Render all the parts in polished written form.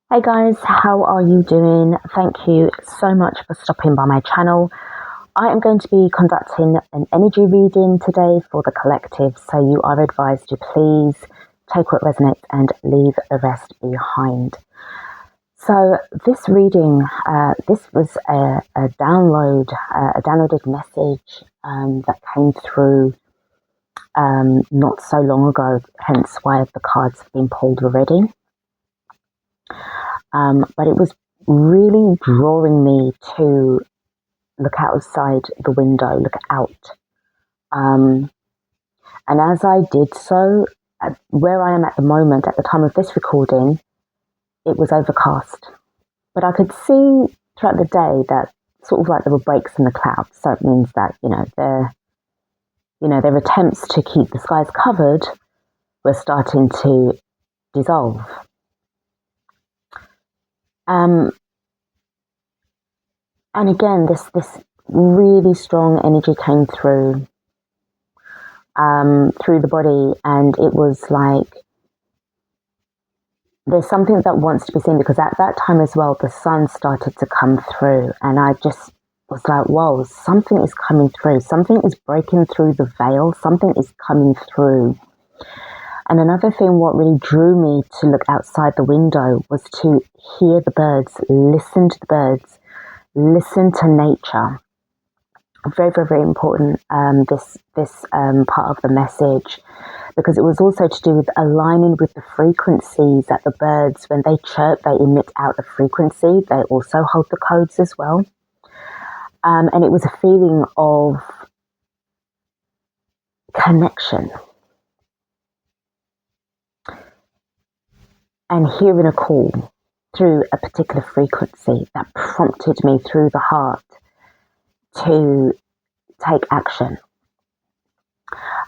Hey guys, how are you doing? Thank you so much for stopping by my channel. I am going to be conducting an energy reading today for the collective, so you are advised to please take what resonates and leave the rest behind. So this reading, this was a downloaded message that came through not so long ago, hence why the cards have been pulled already. But it was really drawing me to look outside the window, look out. And as I did so, where I am at the moment, at the time of this recording, it was overcast. But I could see throughout the day that sort of like there were breaks in the clouds. So it means that, their attempts to keep the skies covered were starting to dissolve. And again, this really strong energy came through the body, and it was like there's something that wants to be seen, because at that time as well, the sun started to come through, and I just was like, whoa, something is coming through. Something is breaking through the veil. Something is coming through. And another thing, what really drew me to look outside the window was to hear the birds, listen to the birds, listen to nature. Very, very, very important, this part of the message, because it was also to do with aligning with the frequencies that the birds, when they chirp, they emit out a frequency. They also hold the codes as well. And it was a feeling of connection and hearing a call through a particular frequency that prompted me through the heart to take action.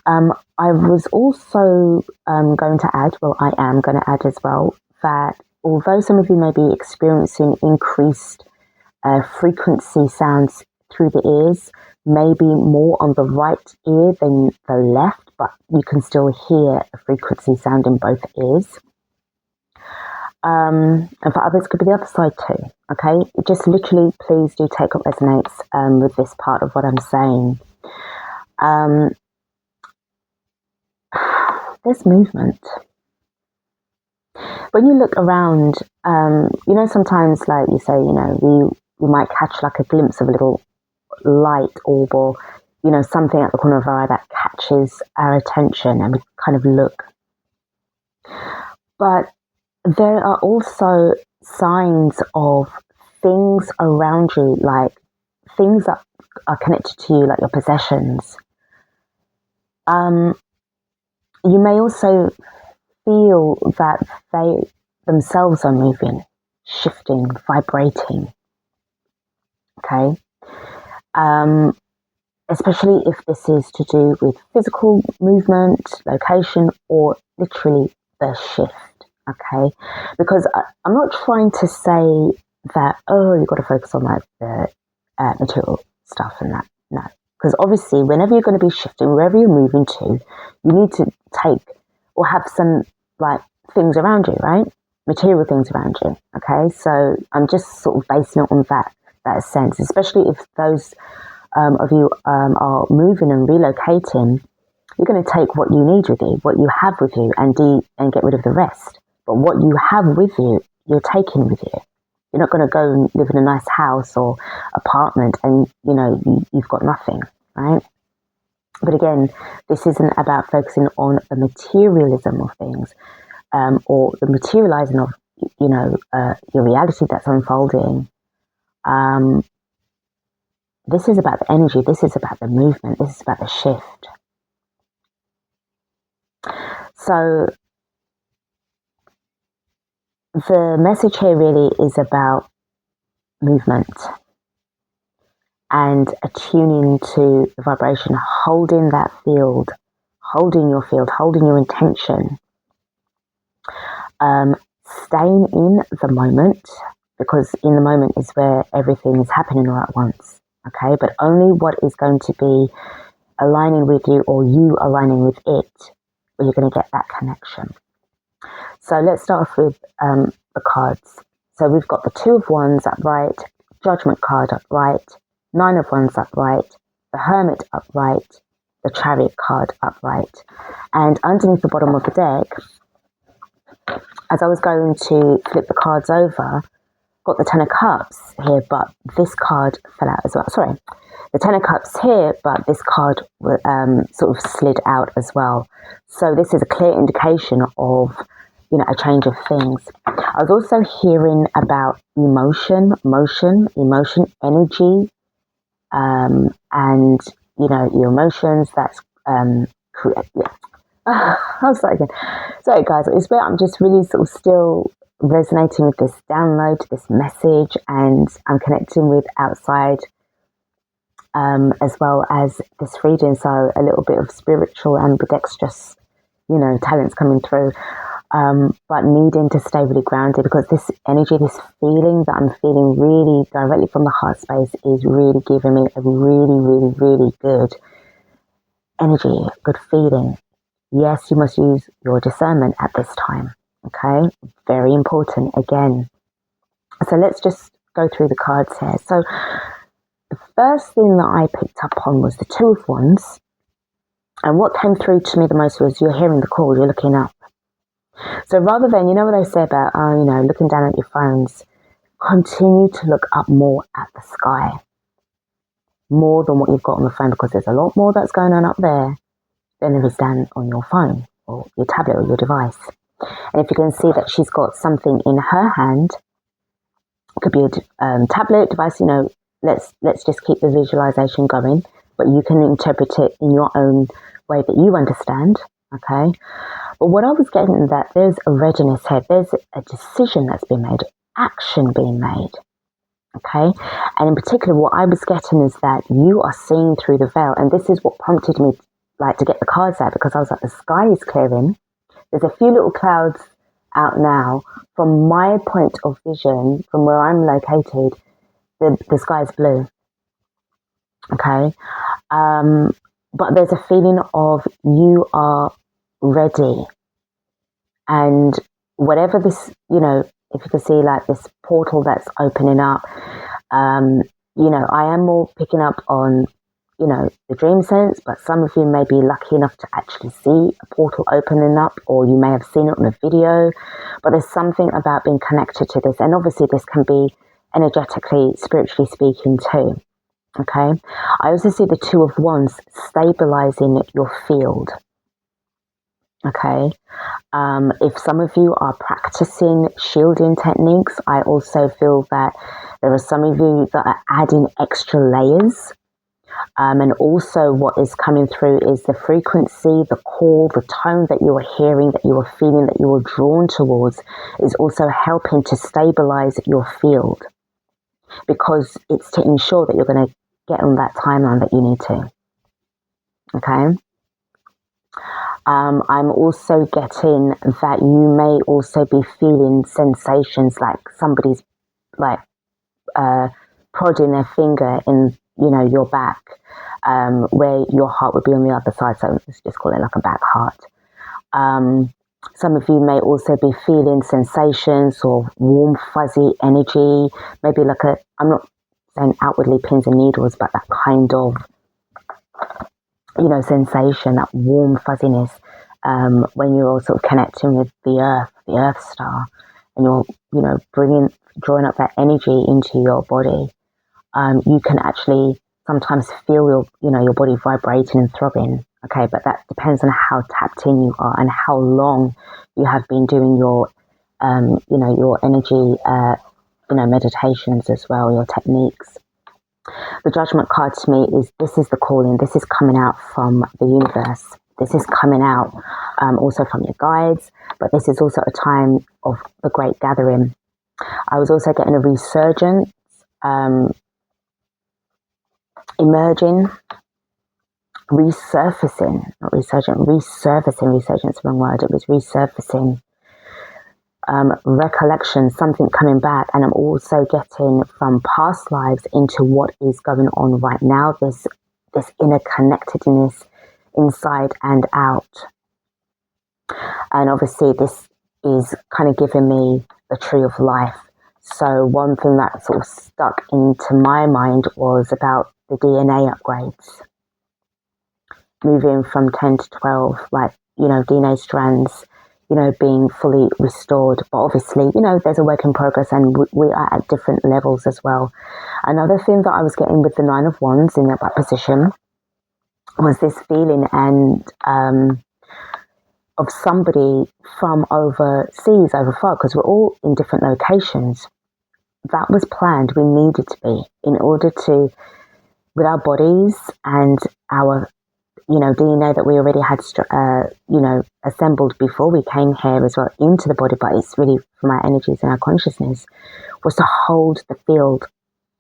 I was also going to add, well, I am going to add as well, that although some of you may be experiencing increased frequency sounds through the ears, maybe more on the right ear than the left, but you can still hear a frequency sound in both ears. And for others, it could be the other side too. Okay, just literally, please do take what resonates with this part of what I'm saying. There's movement. When you look around, sometimes, like you say, we might catch like a glimpse of a little light orb, or something at the corner of our eye that catches our attention, and we kind of look. But there are also signs of things around you, like things that are connected to you, like your possessions. You may also feel that they themselves are moving, shifting, vibrating. Okay. Especially if this is to do with physical movement, location, or literally the shift. Okay, because I'm not trying to say that, you've got to focus on like the material stuff and that. No, because obviously whenever you're going to be shifting, wherever you're moving to, you need to take or have some like things around you, right? Material things around you. Okay, so I'm just sort of basing it on that sense, especially if those of you are moving and relocating. You're going to take what you need with you, what you have with you, and get rid of the rest. But what you have with you, you're taking with you. You're not going to go and live in a nice house or apartment and, you've got nothing, right? But again, this isn't about focusing on the materialism of things, or the materializing of, your reality that's unfolding. This is about the energy. This is about the movement. This is about the shift. So the message here really is about movement and attuning to the vibration, holding that field, holding your field, holding your intention, staying in the moment, because in the moment is where everything is happening all at once. Okay, but only what is going to be aligning with you, or you aligning with it, where you're going to get that connection. So let's start off with the cards. So we've got the Two of Wands upright, Judgment card upright, Nine of Wands upright, the Hermit upright, the Chariot card upright. And underneath the bottom of the deck, as I was going to flip the cards over, got the Ten of Cups here, but this card fell out as well. Sorry, the Ten of Cups here, but this card sort of slid out as well. So this is a clear indication of, you know, a change of things. I was also hearing about emotion, energy, and, you know, your emotions. That's I'll start again. Sorry, guys. I'm just really sort of still resonating with this download, this message, and I'm connecting with outside, as well as this reading. So a little bit of spiritual ambidextrous, you know, talents coming through, but needing to stay really grounded, because this energy, this feeling that I'm feeling really directly from the heart space is really giving me a really good energy, good feeling. Yes, you must use your discernment at this time. Okay, very important again. So let's just go through the cards here. So the first thing that I picked up on was the Two of Wands. And what came through to me the most was, you're hearing the call, you're looking up. So rather than, you know what they say about, you know, looking down at your phones, continue to look up more at the sky, more than what you've got on the phone, because there's a lot more that's going on up there than there is down on your phone or your tablet or your device. And if you can see that she's got something in her hand, it could be a tablet device, you know, let's just keep the visualization going, but you can interpret it in your own way that you understand, okay? But what I was getting is that there's a readiness here, there's a decision that's been made, action being made, okay? And in particular, what I was getting is that you are seeing through the veil, and this is what prompted me like to get the cards out, because I was like, the sky is clearing. There's a few little clouds out now. From my point of vision, from where I'm located, the sky is blue. Okay. But there's a feeling of you are ready. And whatever this, you know, if you can see like this portal that's opening up, you know, I am more picking up on, you know, the dream sense, but some of you may be lucky enough to actually see a portal opening up, or you may have seen it on a video, but there's something about being connected to this. And obviously this can be energetically, spiritually speaking too. Okay. I also see the Two of Wands stabilizing your field. Okay. If some of you are practicing shielding techniques, I also feel that there are some of you that are adding extra layers. And also what is coming through is the frequency, the call, the tone that you are hearing, that you are feeling, that you are drawn towards, is also helping to stabilize your field, because it's to ensure that you're going to get on that timeline that you need to. Okay. I'm also getting that you may also be feeling sensations like somebody's like prodding their finger in, you know, your back, where your heart would be on the other side. So let's just call it like a back heart. Some of you may also be feeling sensations or warm, fuzzy energy, maybe like I'm not saying outwardly pins and needles, but that kind of, you know, sensation, that warm fuzziness, when you're sort of connecting with the earth star, and you're, you know, drawing up that energy into your body. You can actually sometimes feel your body vibrating and throbbing. Okay, but that depends on how tapped in you are and how long you have been doing your, your energy, meditations as well, your techniques. The Judgment card to me is, this is the calling. This is coming out from the universe. This is coming out also from your guides, but this is also a time of the great gathering. I was also getting a resurgence, emerging, resurfacing, not resurgent, resurgence, wrong word, it was resurfacing, recollection, something coming back. And I'm also getting from past lives into what is going on right now, this inner connectedness inside and out. And obviously this is kind of giving me the tree of life, So one thing that sort of stuck into my mind was about the DNA upgrades, moving from 10 to 12, like, DNA strands, being fully restored. But obviously, there's a work in progress, and we are at different levels as well. Another thing that I was getting with the Nine of Wands in that position was this feeling and of somebody from overseas, over far, because we're all in different locations. That was planned. We needed to be, in order to, with our bodies and our, DNA that we already had, assembled before we came here as well into the body, but it's really from our energies and our consciousness, was to hold the field,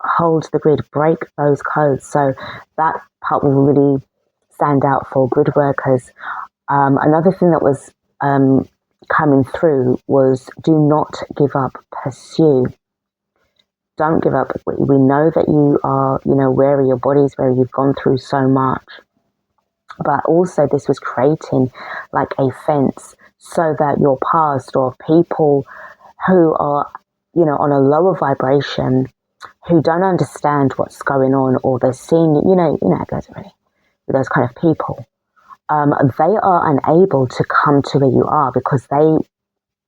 hold the grid, break those codes. So that part will really stand out for grid workers. Another thing that was coming through was do not give up, pursue. Don't give up. We know that you are, where your bodies, where you've gone through so much. But also this was creating like a fence so that your past, or people who are, on a lower vibration, who don't understand what's going on, or they're seeing, it goes already, with those kind of people, they are unable to come to where you are, because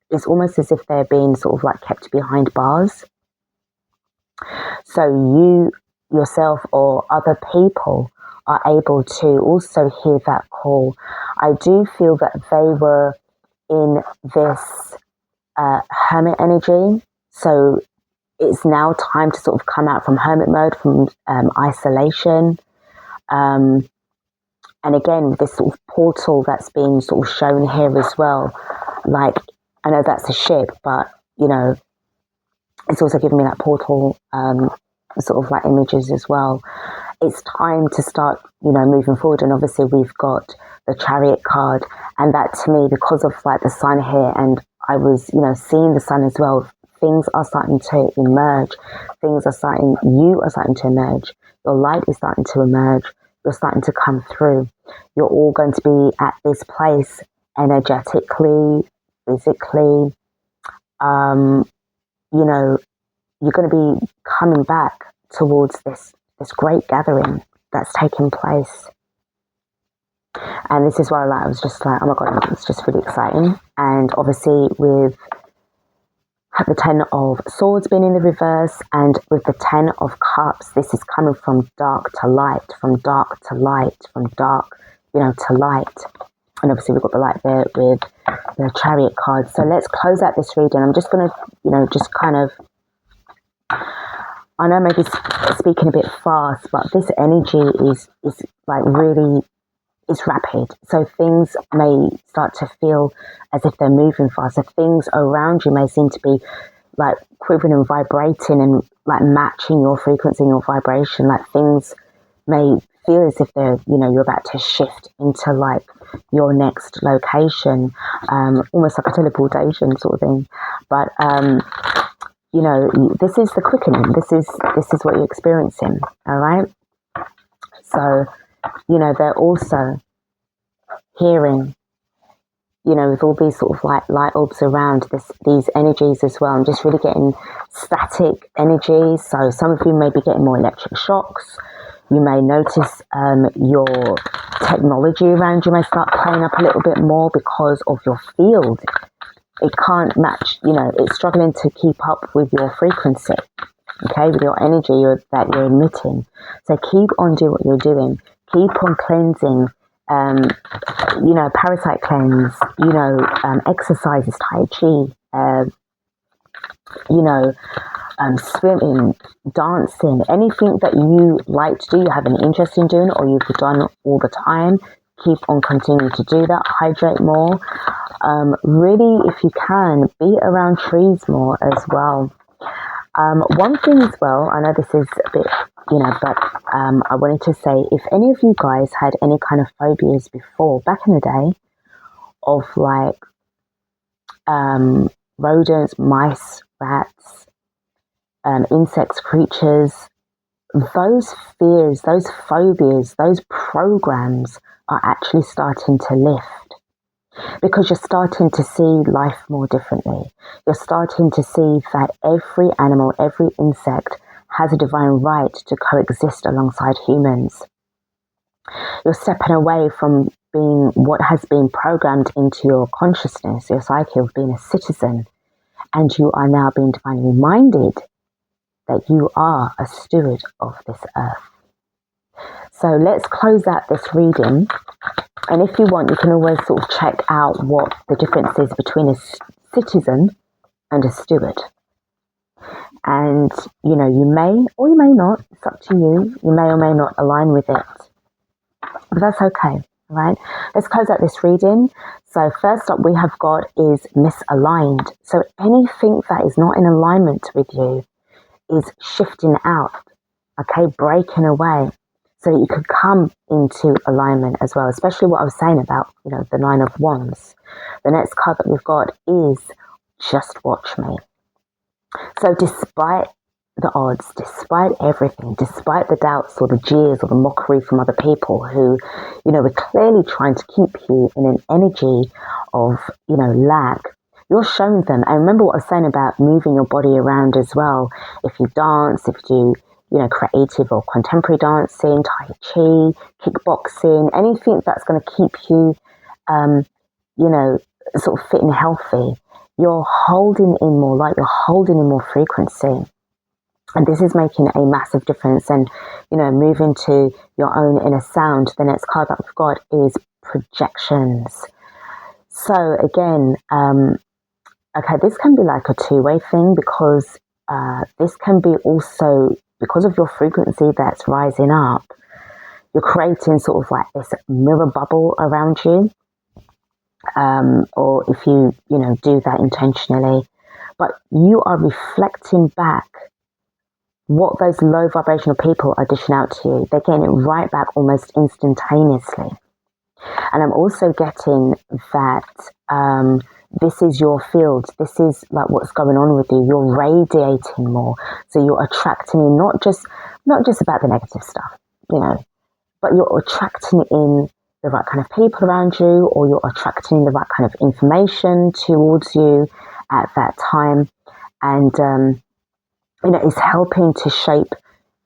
it's almost as if they're being sort of like kept behind bars. So you yourself or other people are able to also hear that call. I do feel that they were in this hermit energy. So it's now time to sort of come out from hermit mode, from isolation. And again, this sort of portal that's being sort of shown here as well. Like, I know that's a ship, but, it's also giving me that portal sort of like images as well. It's time to start, moving forward. And obviously we've got the Chariot card, and that to me, because of like the sun here, and I was, seeing the sun as well, things are starting to emerge. You are starting to emerge. Your light is starting to emerge. You're starting to come through. You're all going to be at this place energetically, physically. You're going to be coming back towards this great gathering that's taking place. And this is why I was just like, oh my God, it's just really exciting. And obviously with the 10 of Swords being in the reverse, and with the 10 of Cups, this is coming from dark to light, from dark to light, from dark, to light. And obviously we've got the light there with the Chariot card. So let's close out this reading. I'm just going to, just kind of, I know maybe speaking a bit fast, but this energy is like really, it's rapid. So things may start to feel as if they're moving fast. So things around you may seem to be like quivering and vibrating and like matching your frequency and your vibration. Like things may feel as if they're, you're about to shift into like your next location, almost like a teleportation sort of thing. But, this is the quickening. This is what you're experiencing. All right. So, they're also hearing, with all these sort of like light orbs around these energies as well. I'm just really getting static energies. So some of you may be getting more electric shocks. You may notice your technology around you may start playing up a little bit more because of your field. It can't match, it's struggling to keep up with your frequency, okay, with your energy that you're emitting. So keep on doing what you're doing. Keep on cleansing, parasite cleanse, exercises, Tai Chi, swimming, dancing, anything that you like to do, you have an interest in doing, or you've done all the time. Keep on continuing to do that. Hydrate more. Really, if you can, be around trees more as well. One thing as well, I know this is a bit, but I wanted to say, if any of you guys had any kind of phobias before, back in the day, of like rodents, mice, rats, insects, creatures, those fears, those phobias, those programs are actually starting to lift. because you're starting to see life more differently. You're starting to see that every animal, every insect has a divine right to coexist alongside humans. You're stepping away from being what has been programmed into your consciousness, your psyche, of being a citizen, and you are now being divinely reminded that you are a steward of this earth. So let's close out this reading. And if you want, you can always sort of check out what the difference is between a citizen and a steward. And, you know, you may or you may not, it's up to you. You may or may not align with it. But that's okay, right? Let's close out this reading. So first up we have got is misaligned. So anything that is not in alignment with you is shifting out, okay, breaking away, so that you could come into alignment as well, especially what I was saying about, you know, the Nine of Wands. The next card that we've got is Just Watch Me. So despite the odds, despite everything, despite the doubts or the jeers or the mockery from other people who, you know, were clearly trying to keep you in an energy of, you know, lack, you're showing them. And remember what I was saying about moving your body around as well. If you dance, if you know, creative or contemporary dancing, Tai Chi, kickboxing, anything that's going to keep you, you know, sort of fit and healthy, you're holding in more light, you're holding in more frequency. And this is making a massive difference. And, you know, moving to your own inner sound, the next card that we've got is projections. So again, okay, this can be like a two-way thing, because this can be also, because of your frequency that's rising up, you're creating sort of like this mirror bubble around you. Or if you know, do that intentionally, but you are reflecting back what those low vibrational people are dishing out to you. They're getting it right back almost instantaneously. And I'm also getting that this is your field. This is like what's going on with you. You're radiating more. So you're attracting in not just about the negative stuff, you know, but you're attracting in the right kind of people around you, or you're attracting the right kind of information towards you at that time. And, you know, it's helping to shape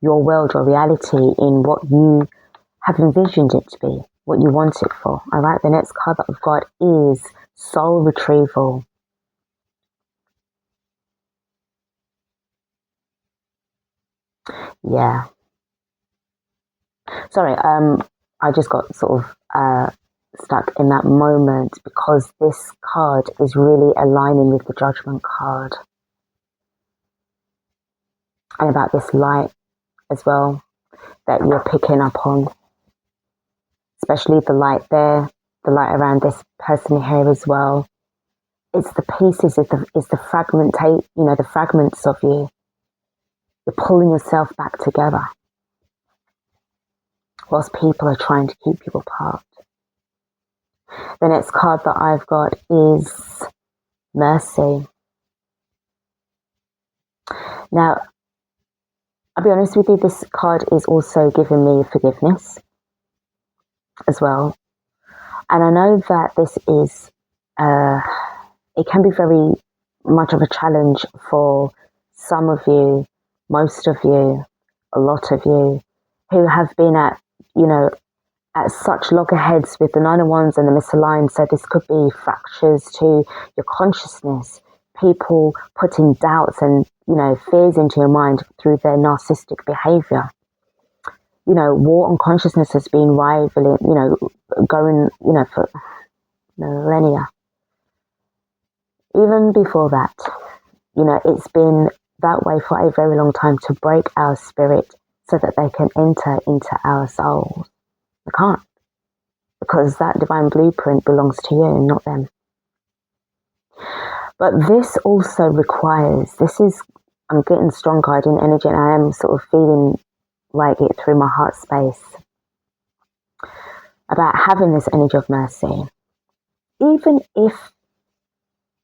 your world, your reality, in what you have envisioned it to be, what you want it for. All right, the next card that we've got is Soul Retrieval. Yeah. Sorry, I just got sort of stuck in that moment, because this card is really aligning with the Judgment card. And about this light as well that you're picking up on, especially the light there, the light around this person here as well. It's the pieces, it's the fragmentate, you know, the fragments of you. You're pulling yourself back together, whilst people are trying to keep you apart. The next card that I've got is Mercy. Now, I'll be honest with you, this card is also giving me forgiveness as well. And I know that this is, it can be very much of a challenge for some of you, most of you, a lot of you, who have been at, you know, at such loggerheads with the Nine of Wands and the misaligned. So this could be fractures to your consciousness, people putting doubts and, you know, fears into your mind through their narcissistic behavior. You know, war on consciousness has been rivaling, you know, going, you know, for millennia. Even before that, you know, it's been that way for a very long time, to break our spirit so that they can enter into our souls. They can't, because that divine blueprint belongs to you and not them. But this also requires, I'm getting strong guardian energy, and I am sort of feeling like it through my heart space about having this energy of mercy. Even if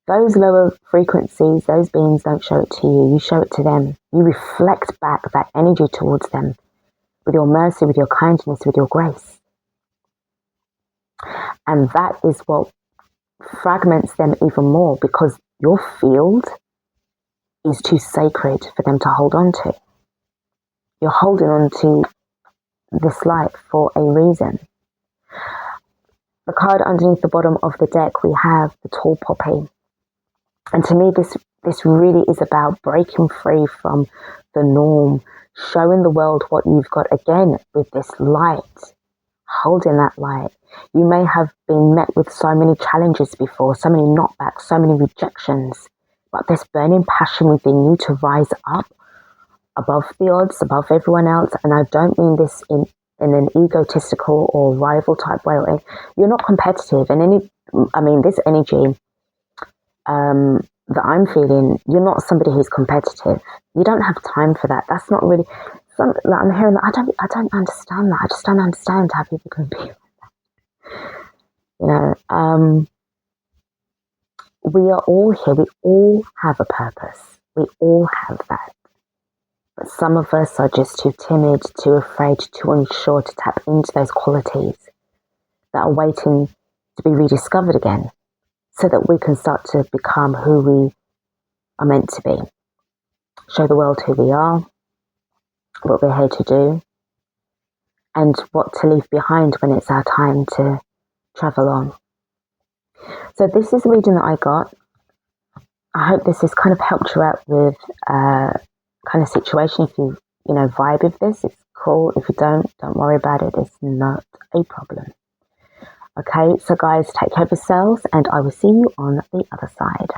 those lower frequencies, those beings don't show it to you, you show it to them. You reflect back that energy towards them with your mercy, with your kindness, with your grace. And that is what fragments them even more because your field is too sacred for them to hold on to. You're holding on to this light for a reason. The card underneath the bottom of the deck, we have the tall poppy. And to me, this really is about breaking free from the norm, showing the world what you've got again with this light, holding that light. You may have been met with so many challenges before, so many knockbacks, so many rejections, but this burning passion within you to rise up above the odds, above everyone else. And I don't mean this in an egotistical or rival type way. You're not competitive. And this energy that I'm feeling, you're not somebody who's competitive. You don't have time for that. That's not really I'm hearing that. I don't understand that. I just don't understand how people can be like that. We are all here. We all have a purpose. We all have that. But some of us are just too timid, too afraid, too unsure to tap into those qualities that are waiting to be rediscovered again so that we can start to become who we are meant to be. Show the world who we are, what we're here to do, and what to leave behind when it's our time to travel on. So this is the reading that I got. I hope this has kind of helped you out with kind of situation. If you vibe with this, it's cool. If you don't worry about it. It's not a problem. Okay, so guys, take care of yourselves, and I will see you on the other side.